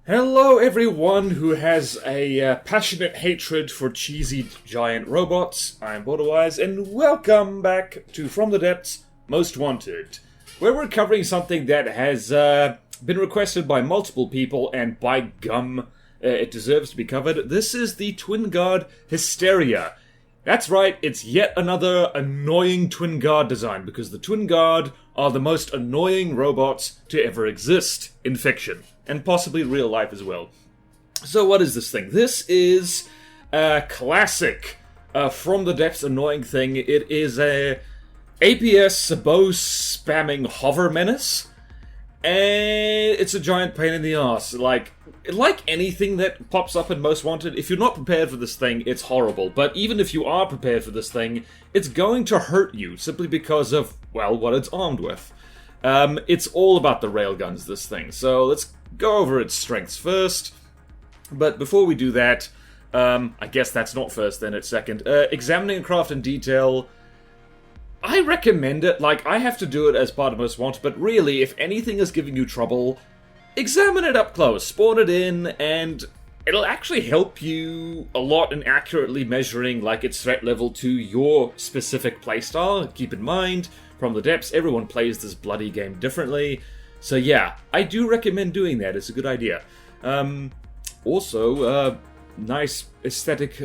Hello everyone who has a passionate hatred for cheesy giant robots. I'm BorderWise and welcome back to From the Depths Most Wanted, where we're covering something that has been requested by multiple people, and by gum, it deserves to be covered. This is the Twin Guard Hysteria. That's right, it's yet another annoying Twin Guard design, because the Twin Guard are the most annoying robots to ever exist in fiction. And possibly real life as well. So what is this thing? This is a classic From the Depths annoying thing. It is a APS bow spamming hover menace. And it's a giant pain in the ass. Like anything that pops up in Most Wanted, if you're not prepared for this thing, it's horrible. But even if you are prepared for this thing, it's going to hurt you simply because of, well, what it's armed with. It's all about the railguns, this thing. So let's go over its strengths first. But before we do that, I guess that's not first, then it's second. Examining craft in detail, I recommend it. Like, I have to do it as part of Most Wanted, but really, if anything is giving you trouble, examine it up close, spawn it in, and it'll actually help you a lot in accurately measuring, like, its threat level to your specific playstyle. Keep in mind, From the Depths, everyone plays this bloody game differently. So yeah, I do recommend doing that. It's a good idea. Also, nice aesthetic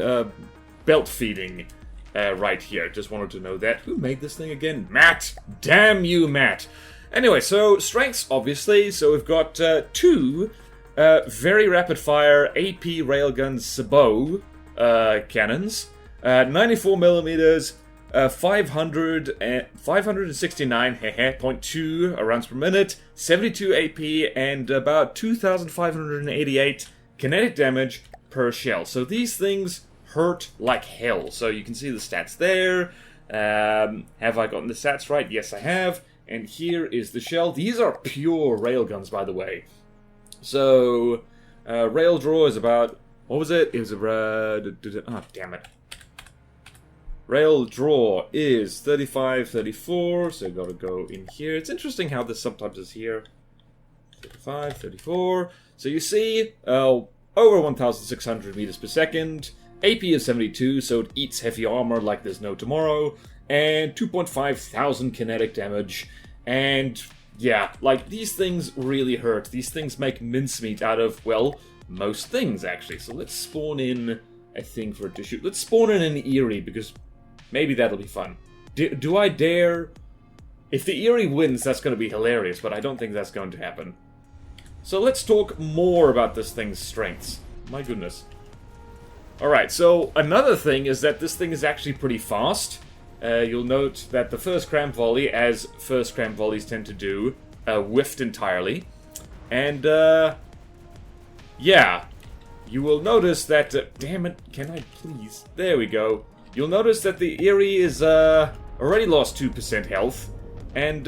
belt feeding right here. Just wanted to know that. Who made this thing again? Matt! Damn you, Matt! Anyway, so strengths, obviously. So we've got two very rapid-fire AP railgun sabot cannons. 94 millimeters. 569.2 rounds per minute, 72 AP, and about 2,588 kinetic damage per shell. So these things hurt like hell. So you can see the stats there. Have I gotten the stats right? Yes, I have. And here is the shell. These are pure railguns, by the way. So, rail draw is about, what was it? It was about, oh, damn it. Rail draw is 35, 34, so gotta go in here. It's interesting how this sometimes is here. 35, 34. So you see, over 1,600 meters per second. AP is 72, so it eats heavy armor like there's no tomorrow. And 2.5 thousand kinetic damage. And yeah, like, these things really hurt. These things make mincemeat out of, well, most things, actually. So let's spawn in a thing for it to shoot. Let's spawn in an Eerie, because maybe that'll be fun. Do I dare? If the Eerie wins, that's going to be hilarious, but I don't think that's going to happen. So let's talk more about this thing's strengths. My goodness. Alright, so another thing is that this thing is actually pretty fast. You'll note that the first cram volley, as first cram volleys tend to do, whiffed entirely. And, yeah. You will notice that, damn it, can I please? There we go. You'll notice that the Eerie is already lost 2% health, and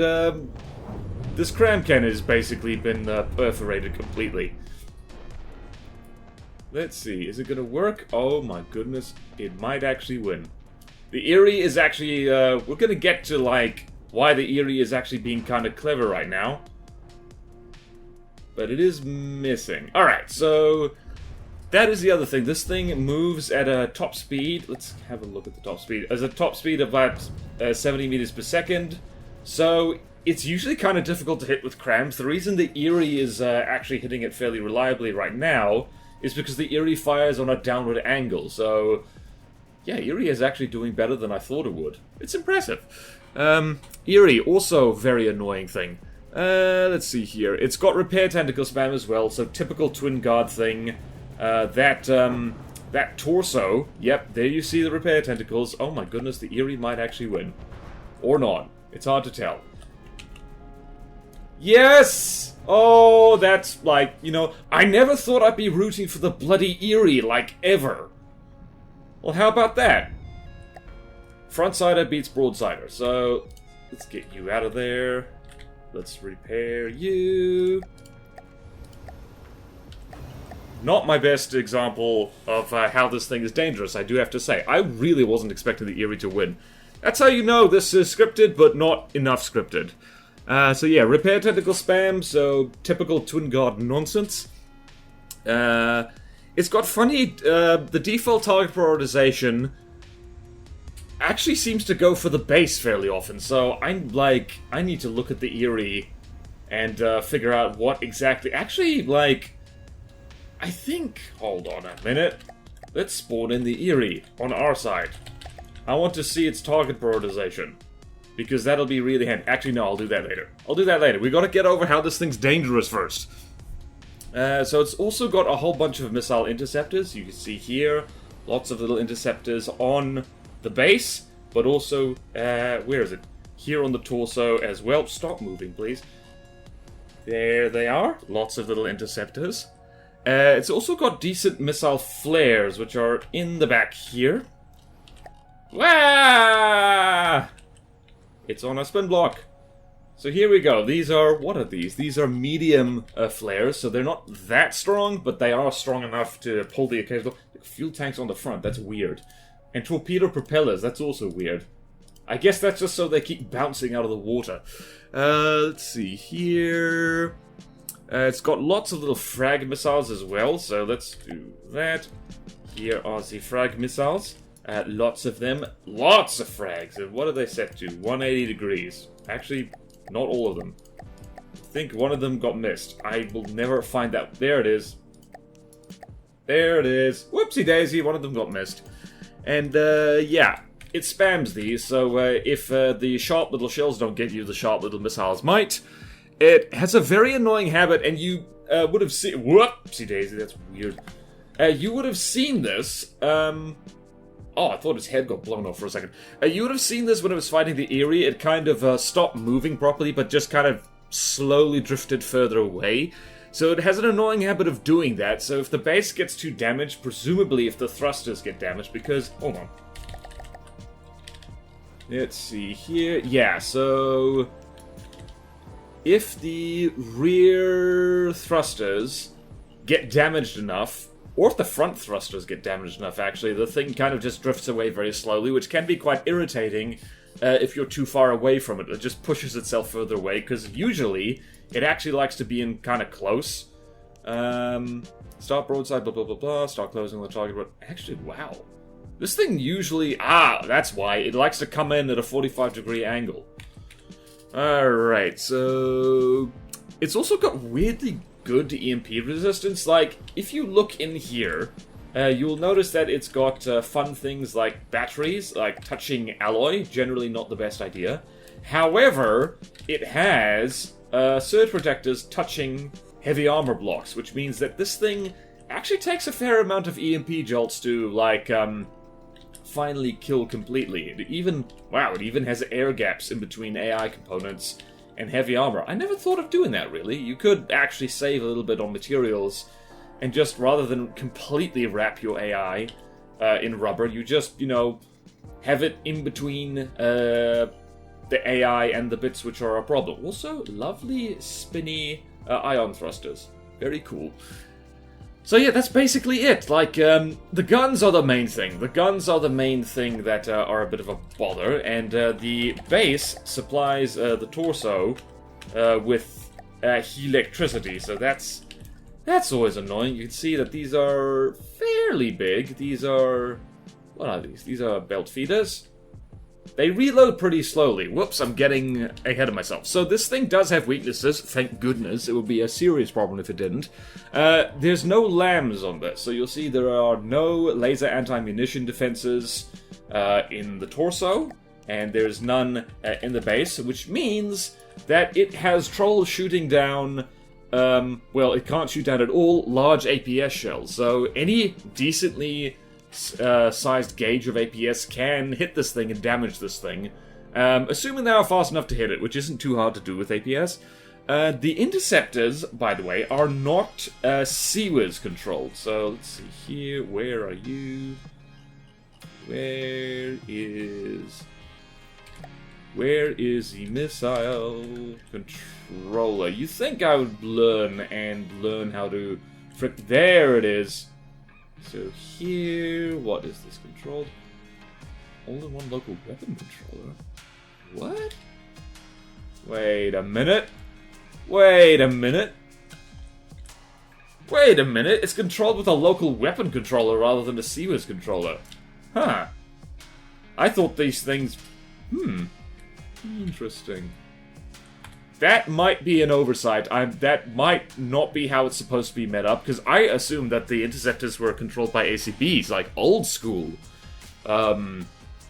this cram cannon has basically been perforated completely. Let's see, is it gonna work? Oh my goodness, it might actually win. The Eerie is actually, we're gonna get to, like, why the Eerie is actually being kind of clever right now. But it is missing. Alright, so that is the other thing. This thing moves at a top speed. Let's have a look at the top speed. As a top speed of about 70 meters per second. So it's usually kind of difficult to hit with crams. The reason the Eerie is actually hitting it fairly reliably right now is because the Eerie fires on a downward angle. So yeah, Eerie is actually doing better than I thought it would. It's impressive. Eerie, also very annoying thing. Let's see here. It's got repair tentacle spam as well. So typical Twin Guard thing. That torso, yep, there you see the repair tentacles. Oh my goodness, the Eerie might actually win. Or not. It's hard to tell. Yes! Oh, that's like, you know, I never thought I'd be rooting for the bloody Eerie, like, ever. Well, how about that? Frontsider beats broadsider, so let's get you out of there. Let's repair you. Not my best example of how this thing is dangerous, I do have to say. I really wasn't expecting the Eerie to win. That's how you know this is scripted, but not enough scripted. So yeah, repair tentacle spam, so typical Twin Guard nonsense. It's got funny, the default target prioritization actually seems to go for the base fairly often, so I'm like, I need to look at the Eerie and figure out what exactly, actually, like, I think, hold on a minute, let's spawn in the Eerie on our side. I want to see its target prioritization, because that'll be really handy. Actually, no, I'll do that later. We gotta get over how this thing's dangerous first. So it's also got a whole bunch of missile interceptors. You can see here, lots of little interceptors on the base, but also, where is it? Here on the torso as well. Stop moving, please. There they are. Lots of little interceptors. It's also got decent missile flares, which are in the back here. Wah! It's on a spin block. So here we go. These are, what are these? These are medium flares, so they're not that strong, but they are strong enough to pull the occasional... Fuel tanks on the front, that's weird. And torpedo propellers, that's also weird. I guess that's just so they keep bouncing out of the water. Let's see here... it's got lots of little frag missiles as well, so let's do that. Here are the frag missiles. Lots of them. Lots of frags. And what are they set to? 180 degrees. Actually, not all of them. I think one of them got missed. I will never find out. There it is. There it is. Whoopsie daisy, one of them got missed. And, yeah. It spams these, so if the sharp little shells don't get you, the sharp little missiles might. It has a very annoying habit, and you would have seen... Whoopsie daisy, that's weird. You would have seen this, Oh, I thought his head got blown off for a second. You would have seen this when it was fighting the Eerie. It kind of stopped moving properly, but just kind of slowly drifted further away. So it has an annoying habit of doing that. So if the base gets too damaged, presumably if the thrusters get damaged, because... Hold on. Let's see here. Yeah, so... If the rear thrusters get damaged enough... Or if the front thrusters get damaged enough, actually, the thing kind of just drifts away very slowly, which can be quite irritating if you're too far away from it. It just pushes itself further away, because usually it actually likes to be in kind of close. Start broadside, blah, blah, blah, blah. Start closing the target. Actually, wow. This thing usually... that's why. It likes to come in at a 45-degree angle. Alright, so... It's also got weirdly good EMP resistance. Like, if you look in here, you'll notice that it's got fun things like batteries, like touching alloy, generally not the best idea. However, it has surge protectors touching heavy armor blocks, which means that this thing actually takes a fair amount of EMP jolts to, like, finally kill completely. It even has air gaps in between AI components and heavy armor. I never thought of doing that, really. You could actually save a little bit on materials, and just, rather than completely wrap your AI in rubber, you just, have it in between the AI and the bits which are a problem. Also, lovely, spinny ion thrusters. Very cool. So yeah, that's basically it. Like, the guns are the main thing. The guns are the main thing that are a bit of a bother, and the base supplies the torso with electricity, so that's always annoying. You can see that these are fairly big. These are... What are these? These are belt feeders. They reload pretty slowly. Whoops, I'm getting ahead of myself. So this thing does have weaknesses, thank goodness. It would be a serious problem if it didn't. There's no LAMs on this, so you'll see there are no laser anti-munition defenses in the torso, and there's none in the base, which means that it has trouble shooting down, it can't shoot down at all, large APS shells. So any decently sized gauge of APS can hit this thing and damage this thing, assuming they are fast enough to hit it, which isn't too hard to do with APS. The interceptors, by the way, are not CWIS controlled. So let's see here. Where are you? Where is the missile controller? You think I would learn how to there it is. So here, what is this controlled? All-in-one local weapon controller? What? Wait a minute. Wait a minute, it's controlled with a local weapon controller rather than a Seawiz controller. Huh. I thought these things... Interesting. That might be an oversight. That might not be how it's supposed to be met up, because I assumed that the interceptors were controlled by ACBs, like old school.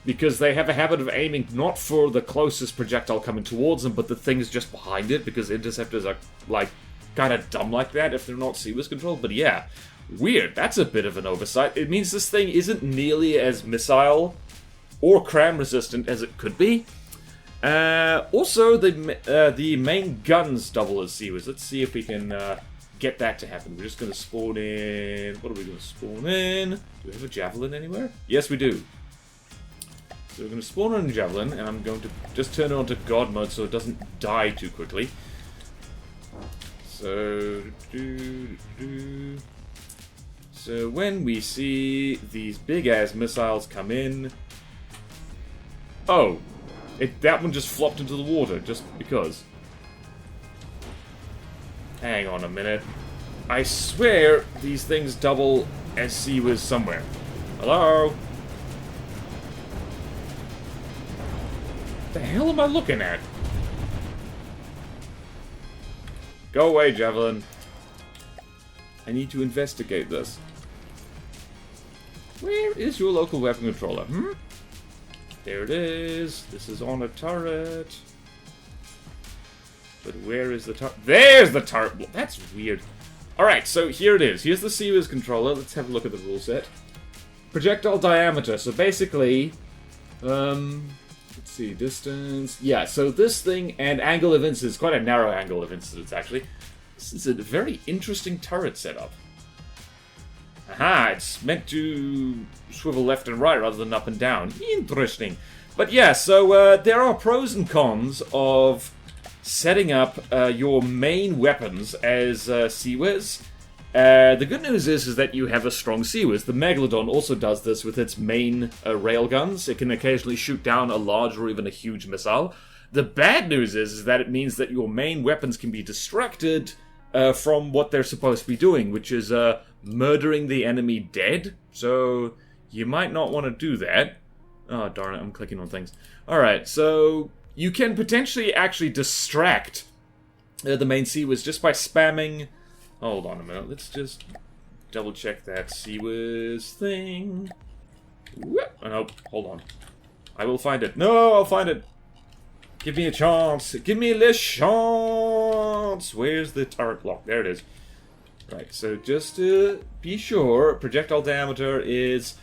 Because they have a habit of aiming not for the closest projectile coming towards them, but the things just behind it, because interceptors are, like, kind of dumb like that if they're not Seawiz controlled. But yeah, weird. That's a bit of an oversight. It means this thing isn't nearly as missile or cram resistant as it could be. Also, the main guns double as Seawiz. Let's see if we can get that to happen. We're just going to spawn in... What are we going to spawn in? Do we have a javelin anywhere? Yes, we do. So we're going to spawn in a javelin, and I'm going to just turn it on to God mode so it doesn't die too quickly. So... So when we see these big-ass missiles come in... Oh! That one just flopped into the water, just because. Hang on a minute. I swear these things double as Seawiz somewhere. Hello? The hell am I looking at? Go away, Javelin. I need to investigate this. Where is your local weapon controller? There it is. This is on a turret. But where is the turret? There's the turret! Well, that's weird. Alright, so here it is. Here's the Seawiz controller. Let's have a look at the rule set. Projectile diameter. So basically... let's see, distance... Yeah, so this thing and angle of incidence. Quite a narrow angle of incidence, actually. This is a very interesting turret setup. Aha, it's meant to swivel left and right rather than up and down. Interesting. But yeah, so there are pros and cons of setting up your main weapons as Seawiz. The good news is that you have a strong Seawiz. The Megalodon also does this with its main railguns. It can occasionally shoot down a large or even a huge missile. The bad news is that it means that your main weapons can be distracted from what they're supposed to be doing, which is murdering the enemy dead. So you might not want to do that. Oh, darn it, I'm clicking on things. Alright, so you can potentially actually distract the main Seawiz just by spamming... Hold on a minute, let's just double check that Seawiz thing. Oh, no, hold on. I will find it. No, I'll find it. Give me a chance. Give me a little chance. Where's the turret block? There it is. Right, so just to be sure, projectile diameter is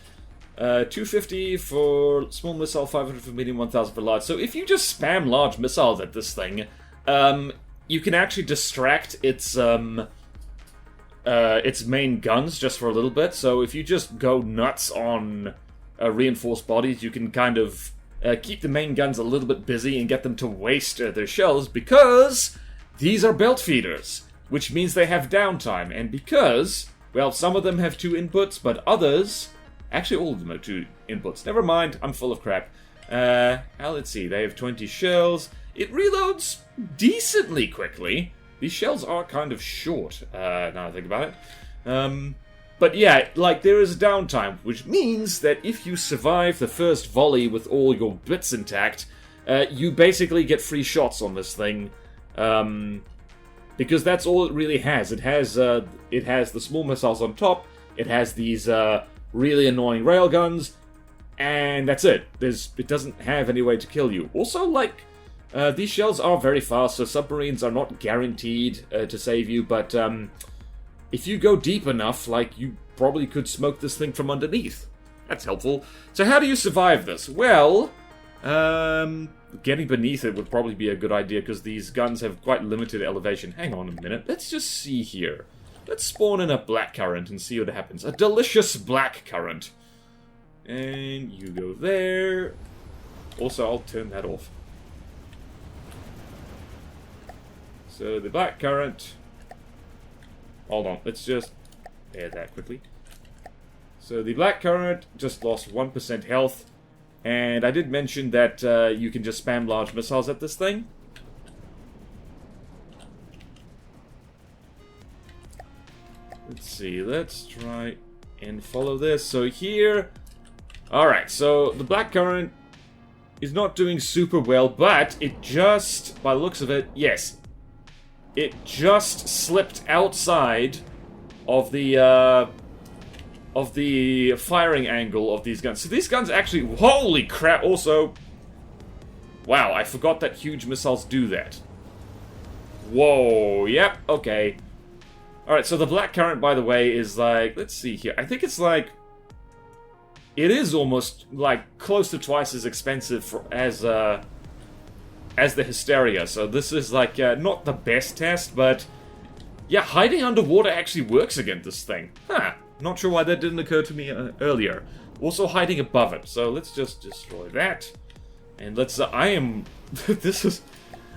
250 for small missile, 500 for medium, 1000 for large. So if you just spam large missiles at this thing, you can actually distract its main guns just for a little bit. So if you just go nuts on reinforced bodies, you can kind of keep the main guns a little bit busy and get them to waste their shells, because these are belt feeders, which means they have downtime. And because, well, some of them have 2 inputs, but others... Actually, all of them have 2 inputs. Never mind, I'm full of crap. Let's see, they have 20 shells. It reloads decently quickly. These shells are kind of short, now I think about it. But yeah, like, there is a downtime, which means that if you survive the first volley with all your bits intact, you basically get free shots on this thing. Because that's all it really has. It has the small missiles on top, it has these really annoying railguns, and that's it. It doesn't have any way to kill you. Also, like, these shells are very fast, so submarines are not guaranteed to save you, but if you go deep enough, like, you probably could smoke this thing from underneath. That's helpful. So how do you survive this? Well, getting beneath it would probably be a good idea, because these guns have quite limited elevation. Hang on a minute. Let's just see here. Let's spawn in a blackcurrant and see what happens. A delicious blackcurrant. And you go there. Also, I'll turn that off. So the blackcurrant... Hold on, let's just add that quickly. So the blackcurrant just lost 1% health. And I did mention that you can just spam large missiles at this thing. see. Let's try and follow this. So here... Alright, so the blackcurrant is not doing super well, but it just, by the looks of it, yes, it just slipped outside of the firing angle of these guns. So these guns actually, holy crap, also, wow, I forgot that huge missiles do that. Whoa, yep, okay. Alright, so the blackcurrant, by the way, is like, let's see here, I think it's like, it is almost, like, close to twice as expensive as the Hysteria. So this is, like, not the best test, but... yeah, hiding underwater actually works against this thing. Huh. Not sure why that didn't occur to me earlier. Also hiding above it. So let's just destroy that. And let's... I am... this is...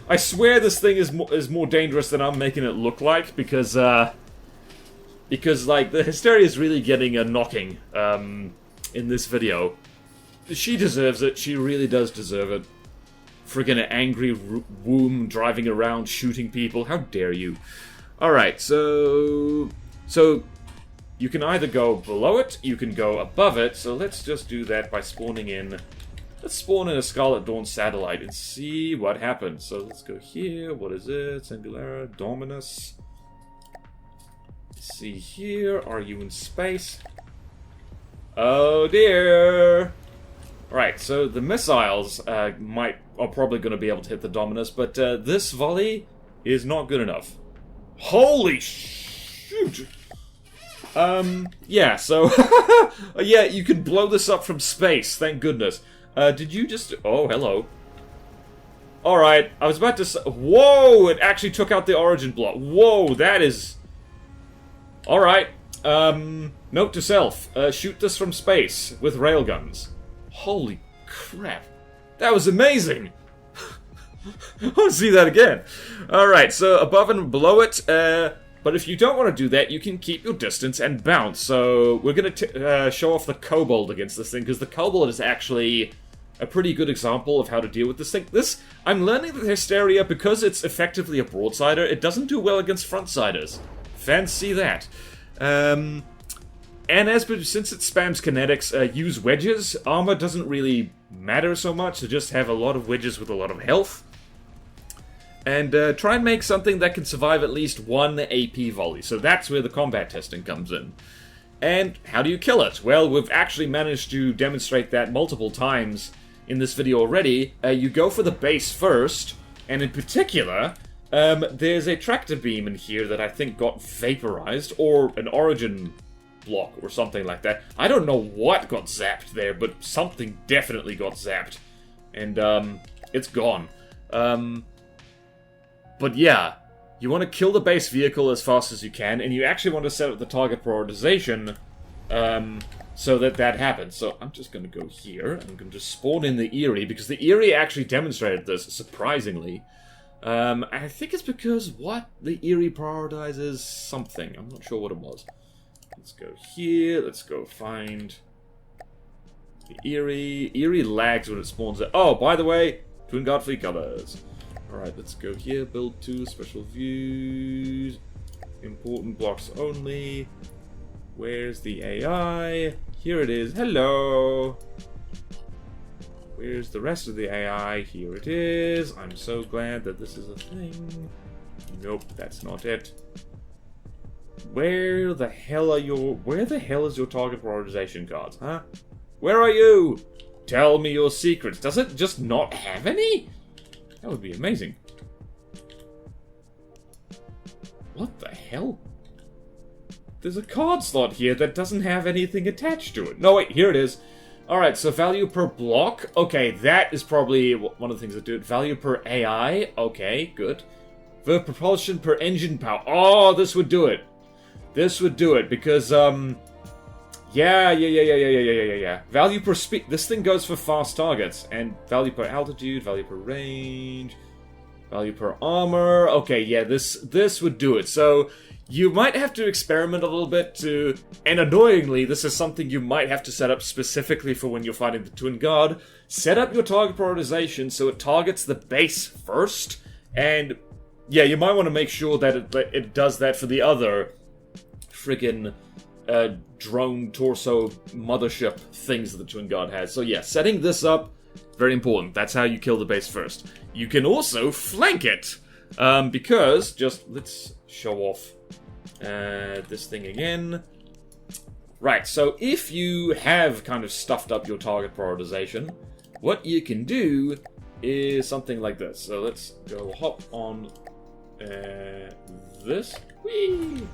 I swear this thing is more dangerous than I'm making it look like, because, like, the Hysteria is really getting a knocking, in this video. She deserves it. She really does deserve it. Friggin' angry womb driving around shooting people. How dare you? Alright, so you can either go below it, you can go above it, so let's just do that by spawning in... Let's spawn in a Scarlet Dawn satellite and see what happens. So let's go here. What is it? Singulara, Dominus. Let's see here. Are you in space? Oh dear! Right, so the missiles are probably going to be able to hit the Dominus, but this volley is not good enough. Holy shoot! Yeah, so... yeah, you can blow this up from space, thank goodness. Did you just... Oh, hello. Alright, I was about to say... Whoa! It actually took out the origin block. Whoa, that is... Alright. Note to self. Shoot this from space with railguns. Holy crap. That was amazing! I want to see that again. Alright, so above and below it, but if you don't want to do that, you can keep your distance and bounce. So we're going to show off the Kobold against this thing, because the Kobold is actually a pretty good example of how to deal with this thing. I'm learning the Hysteria, because it's effectively a broadsider, it doesn't do well against frontsiders. Fancy that. And since it spams kinetics, use wedges. Armor doesn't really matter so much, so just have a lot of wedges with a lot of health. And try and make something that can survive at least one AP volley. So that's where the combat testing comes in. And how do you kill it? Well, we've actually managed to demonstrate that multiple times in this video already. You go for the base first, and in particular, there's a tractor beam in here that I think got vaporized, or an origin block or something like that. I don't know what got zapped there, but something definitely got zapped. And, it's gone. But yeah, you want to kill the base vehicle as fast as you can, and you actually want to set up the target prioritization, so that happens. So I'm just going to go here, I'm going to just spawn in the Eerie, because the Eerie actually demonstrated this, surprisingly. I think it's because, the Eerie prioritizes something. I'm not sure what it was. Let's go here, let's go find the Eerie. Eerie lags when it spawns it. Oh, by the way, Twin Guard Fleet colors. Alright, let's go here, build 2, special views, important blocks only. Where's the AI? Here it is, hello! Where's the rest of the AI? Here it is. I'm so glad that this is a thing. Nope, that's not it. Where the hell is your target prioritization cards, huh? Where are you? Tell me your secrets. Does it just not have any? That would be amazing. What the hell? There's a card slot here that doesn't have anything attached to it. No, wait, here it is. Alright, so value per block. Okay, that is probably one of the things that do it. Value per AI. Okay, good. The propulsion per engine power. Oh, this would do it. This would do it, because, yeah. Value per speed. This thing goes for fast targets. And value per altitude, value per range, value per armor. Okay, yeah, this would do it. So, you might have to experiment a little bit to... And annoyingly, this is something you might have to set up specifically for when you're fighting the Twin Guard. Set up your target prioritization so it targets the base first. And, yeah, you might want to make sure that it does that for the other friggin' drone torso mothership things that the Twin Guard has. So yeah, setting this up, very important. That's how you kill the base first. You can also flank it, because, just, let's show off this thing again. Right, so if you have kind of stuffed up your target prioritization, what you can do is something like this. So let's go hop on this. Whee!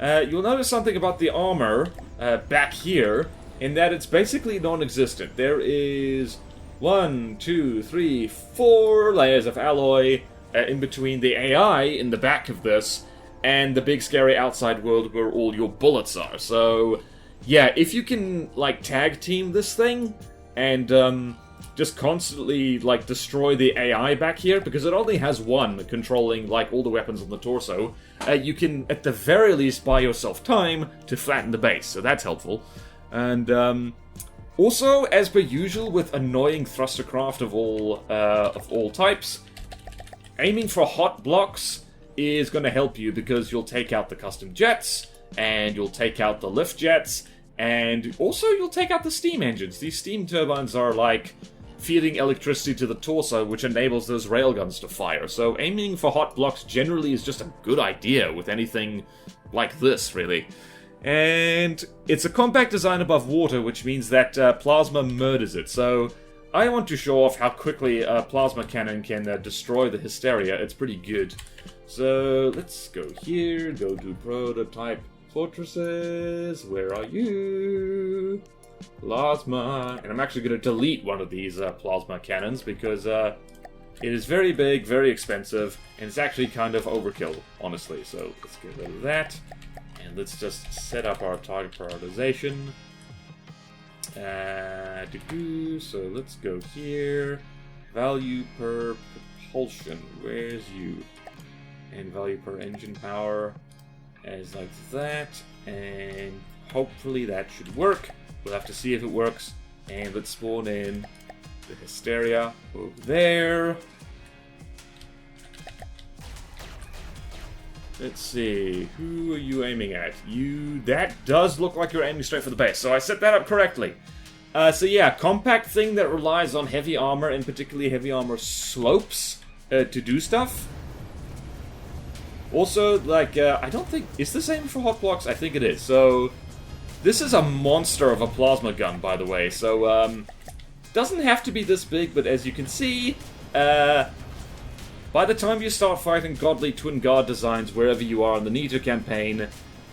You'll notice something about the armor back here, in that it's basically non-existent. There is 1, 2, 3, 4 layers of alloy in between the AI in the back of this and the big scary outside world where all your bullets are. So yeah, if you can like tag team this thing and just constantly like destroy the AI back here, because it only has one controlling like all the weapons on the torso, you can at the very least buy yourself time to flatten the base, so that's helpful. And also, as per usual with annoying thrustercraft of all types, aiming for hot blocks is going to help you, because you'll take out the custom jets, and you'll take out the lift jets, and also you'll take out the steam engines. These steam turbines are like feeding electricity to the torso, which enables those railguns to fire. So aiming for hot blocks generally is just a good idea with anything like this, really. And it's a compact design above water, which means that plasma murders it. So I want to show off how quickly a plasma cannon can destroy the Hysteria. It's pretty good. So let's go here, go to prototype fortresses. Where are you? Plasma. And I'm actually going to delete one of these plasma cannons because it is very big, very expensive, and it's actually kind of overkill, honestly. So let's get rid of that. And let's just set up our target prioritization. So let's go here. Value per propulsion. Where's you? And value per engine power. As like that. And hopefully that should work. We'll have to see if it works. And let's spawn in the Hysteria over there. Let's see, who are you aiming at? That does look like you're aiming straight for the base, so I set that up correctly. So yeah, compact thing that relies on heavy armor, and particularly heavy armor slopes, to do stuff. Also, like, I don't think, is this aiming for hot blocks? I think it is. So, this is a monster of a plasma gun, by the way, so, doesn't have to be this big, but as you can see, by the time you start fighting godly Twin Guard designs wherever you are in the Nita campaign,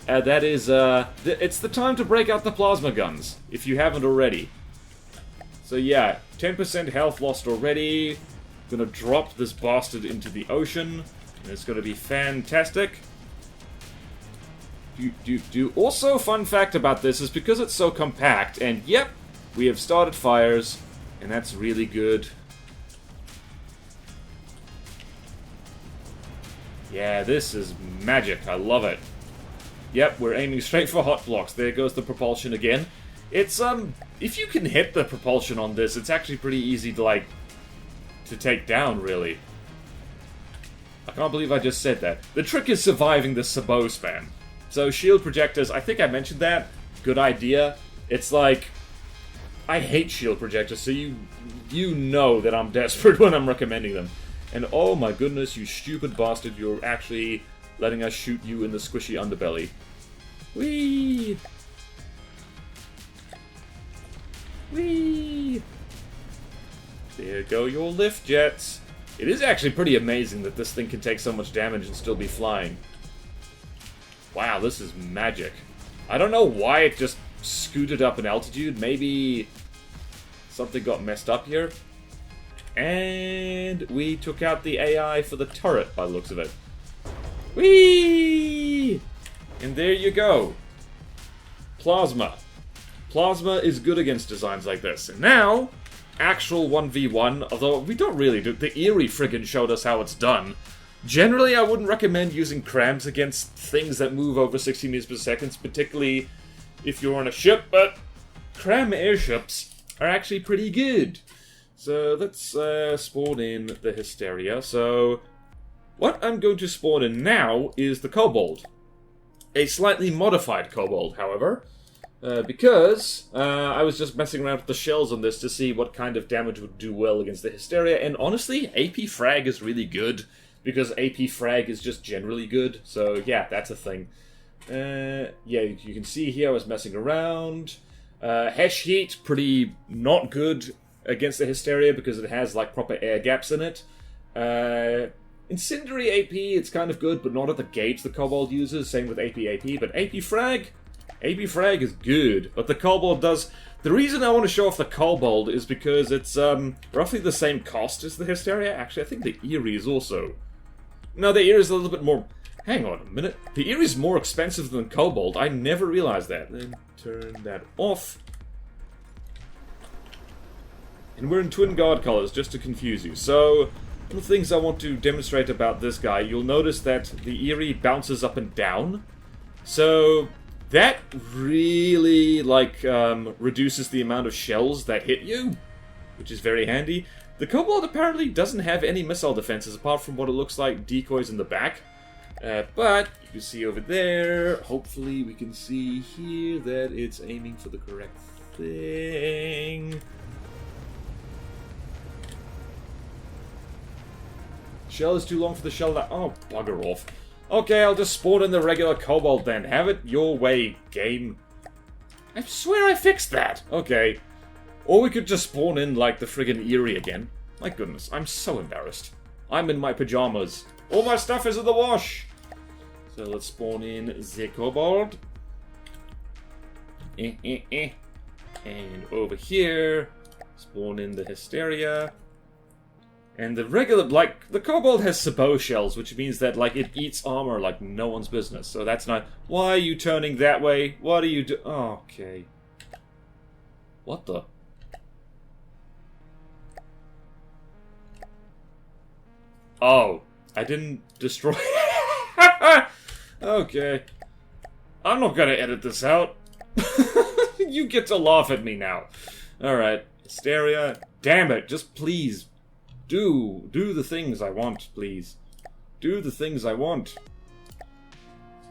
that is, it's the time to break out the plasma guns, if you haven't already. So yeah, 10% health lost already. Gonna drop this bastard into the ocean, and it's gonna be fantastic. Also, fun fact about this is because it's so compact, and yep, we have started fires, and that's really good. Yeah, this is magic. I love it. Yep, we're aiming straight for hot blocks. There goes the propulsion again. It's, if you can hit the propulsion on this, it's actually pretty easy to, like, to take down, really. I can't believe I just said that. The trick is surviving the sabot spam. So, shield projectors, I think I mentioned that. Good idea. It's like, I hate shield projectors, so you know that I'm desperate when I'm recommending them. And oh my goodness, you stupid bastard, you're actually letting us shoot you in the squishy underbelly. Whee! Whee! There go your lift jets. It is actually pretty amazing that this thing can take so much damage and still be flying. Wow, this is magic. I don't know why it just scooted up in altitude. Maybe something got messed up here. And we took out the AI for the turret, by the looks of it. Whee! And there you go. Plasma. Plasma is good against designs like this. And now, actual 1v1, although we don't really do. The Eerie friggin' showed us how it's done. Generally, I wouldn't recommend using crams against things that move over 60 meters per second, particularly if you're on a ship, but cram airships are actually pretty good. So let's spawn in the Hysteria. So what I'm going to spawn in now is the Kobold. a slightly modified kobold, however. Because I was just messing around with the shells on this to see what kind of damage would do well against the Hysteria, and honestly, AP Frag is really good, because AP Frag is just generally good, so yeah, that's a thing. Yeah, you can see here I was messing around. Hesh Heat, pretty not good against the Hysteria, because it has, like, proper air gaps in it. Incendiary AP, it's kind of good, but not at the gauge the kobold uses, same with AP, but AP Frag is good, but the kobold does... The reason I want to show off the kobold is because it's roughly the same cost as the Hysteria. Actually, I think the Eerie is also... No, the Eerie is a little bit more... Hang on a minute. The Eerie is more expensive than kobold. I never realized that. Then turn that off. And we're in twin guard colors, just to confuse you. So, one of the things I want to demonstrate about this guy, you'll notice that the Eerie bounces up and down. So... That really, like, reduces the amount of shells that hit you, which is very handy. The kobold apparently doesn't have any missile defenses, apart from what it looks like decoys in the back. But, you can see over there, hopefully we can see here that it's aiming for the correct thing. Shell is too long for the shell that... Oh, bugger off. Okay, I'll just spawn in the regular kobold then. Have it your way, game. I swear I fixed that. Okay. Or we could just spawn in, like, the friggin' Eerie again. My goodness, I'm so embarrassed. I'm in my pajamas. All my stuff is in the wash. So let's spawn in the kobold. And over here, spawn in the Hysteria. And the regular, like, the kobold has sabot shells, which means that, like, it eats armor like no one's business. So that's not... Why are you turning that way? What are you do... Oh, okay. What the... Oh. I didn't destroy... Okay. I'm not gonna edit this out. You get to laugh at me now. Alright. Hysteria. Damn it. Just please... Do the things I want, please. Do the things I want.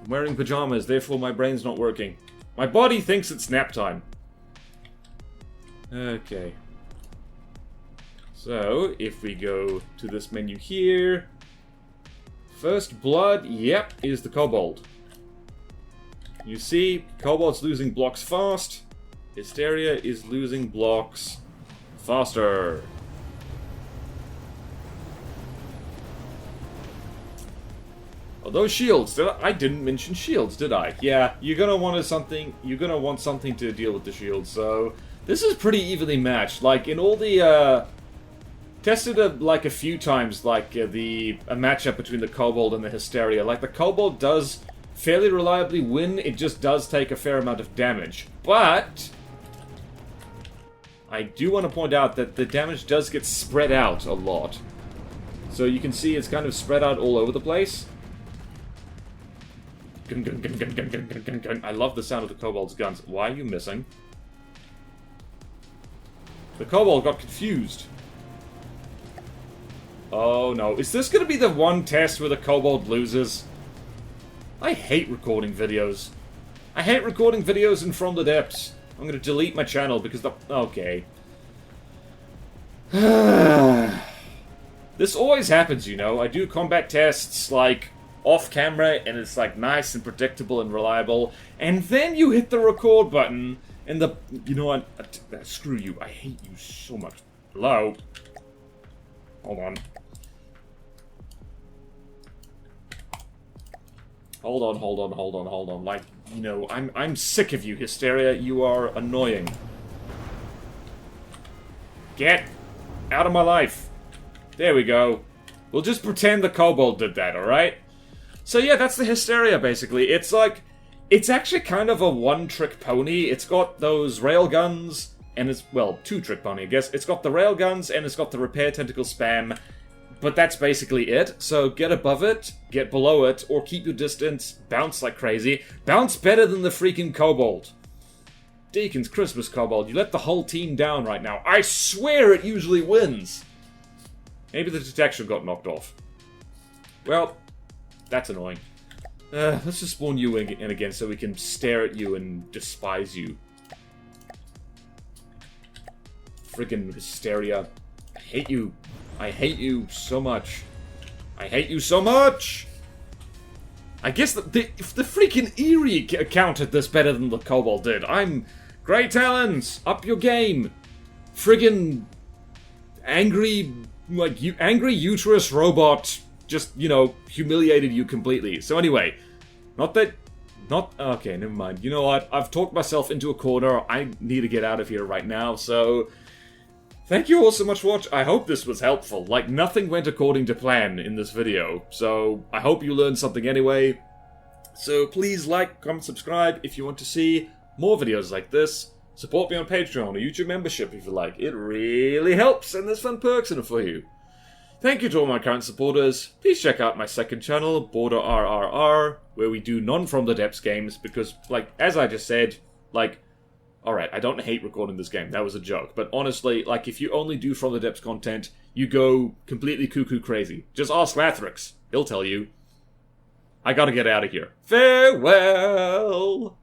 I'm wearing pajamas, therefore my brain's not working. My body thinks it's nap time. Okay. So, if we go to this menu here... First blood, yep, is the kobold. You see, kobold's losing blocks fast. Hysteria is losing blocks faster. Although shields, I didn't mention shields, did I? Yeah, you're gonna want something to deal with the shields, so this is pretty evenly matched. Like in all the tested like a few times, like a matchup between the kobold and the Hysteria. Like the kobold does fairly reliably win, it just does take a fair amount of damage. But I do want to point out that the damage does get spread out a lot. So you can see it's kind of spread out all over the place. Gun, gun, gun, gun, gun, gun, gun, gun, gun. I love the sound of the kobold's guns. Why are you missing? The kobold got confused. Oh no. Is this going to be the one test where the kobold loses? I hate recording videos. I hate recording videos in From the Depths. I'm going to delete my channel because the... Okay. This always happens, you know. I do combat tests, like... off camera, and it's like nice and predictable and reliable, and then you hit the record button, and the... You know what? Screw you. I hate you so much. Hello? Hold on. Hold on. Like, you know, I'm sick of you, Hysteria. You are annoying. Get out of my life. There we go. We'll just pretend the kobold did that, alright? So yeah, that's the Hysteria, basically. It's like... It's actually kind of a one-trick pony. It's got those railguns, and it's... Well, two-trick pony, I guess. It's got the railguns, and it's got the repair tentacle spam. But that's basically it. So get above it, get below it, or keep your distance, bounce like crazy. Bounce better than the freaking kobold. Deacon's Christmas kobold, you let the whole team down right now. I swear it usually wins! Maybe the detection got knocked off. Well... That's annoying. Let's just spawn you in again so we can stare at you and despise you. Friggin' Hysteria. I hate you. I hate you so much. I hate you so much! I guess if the freaking Eerie countered this better than the Kobold did. I'm... Grey Talons! Up your game! Friggin' angry... angry uterus robot just, you know, humiliated you completely. So anyway, okay, never mind. You know what? I've talked myself into a corner. I need to get out of here right now, so... Thank you all so much for watching. I hope this was helpful. Like, nothing went according to plan in this video, so I hope you learned something anyway. So please like, comment, subscribe if you want to see more videos like this. Support me on Patreon or YouTube membership if you like. It really helps, and there's fun perks in it for you. Thank you to all my current supporters. Please check out my second channel, BorderRRR, where we do non-From the Depths games, because, like, as I just said, like... Alright, I don't hate recording this game, that was a joke, but honestly, like, if you only do From the Depths content, you go completely cuckoo crazy. Just ask Lathrix, he'll tell you. I gotta get out of here. Farewell!